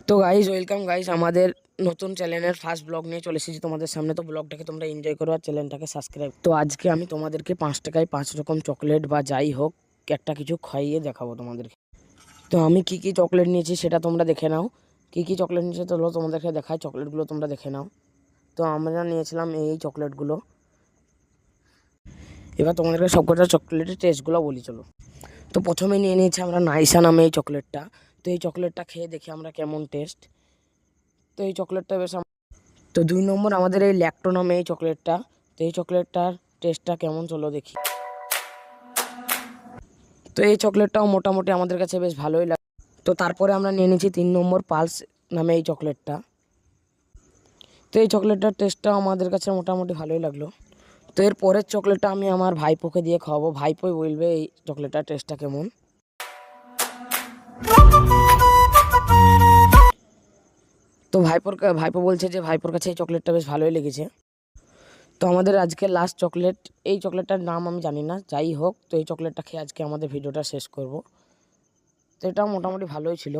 তো guys, welcome guys আমাদের নতুন চ্যানেলের ফার্স্ট ব্লগ নিয়ে চলে এসেছি তোমাদের সামনে। তো ব্লগটাকে তোমরা এনজয় করো আর চ্যানেলটাকে সাবস্ক্রাইব। তো আজকে আমি তোমাদেরকে 5 টাকায় 5 রকম চকলেট বা যাই হোক একটা কিছু খাইয়ে দেখাবো তোমাদেরকে। তো আমি কি কি চকলেট নিয়েছি সেটা তোমরা দেখে নাও। কি কি চকলেট নিয়েছি তো তোমাদেরকে দেখায়, চকলেটগুলো তোমরা দেখে নাও। তো আমরা নিয়েছিলাম এই চকলেটগুলো। এবার তোমাদেরকে সবকটা চকলেটের টেস্টগুলো বলি চলো। তো প্রথমে নিয়ে নিয়েছি আমরা নাইসা নামে এই চকলেটটা। তো এই চকলেটটা খেয়ে দেখি আমরা কেমন টেস্ট। তো এই চকলেটটা বেশ তো 2 নম্বর আমাদের এই ল্যাক্টো নামে এই চকলেটটা। তো এই চকলেটটার টেস্টটা কেমন চলো দেখি। তো এই চকলেটটাও মোটামুটি আমাদের কাছে বেশ ভালোই লাগে। তো তারপরে আমরা নিয়ে নিয়েছি 3 নম্বর পালস নামে এই চকলেটটা। তো এই চকলেটটার টেস্টটাও আমাদের কাছে মোটামুটি ভালোই লাগলো। তো এর পরের চকলেটটা আমি আমার ভাইপোকে দিয়ে খাওয়াবো, ভাইপোই বলবে এই চকলেটটার টেস্টটা কেমন। তো ভাইপো বলছে যে ভাইপোর কাছে এই চকলেটটা বেশ ভালোই লেগেছে। তো আমাদের আজকে লাস্ট চকলেট, এই চকলেটটার নাম আমি জানি না, যাই হোক তো এই চকলেটটা খেয়ে আজকে আমাদের ভিডিওটা শেষ করব। তো এটা মোটামুটি ভালোই ছিল।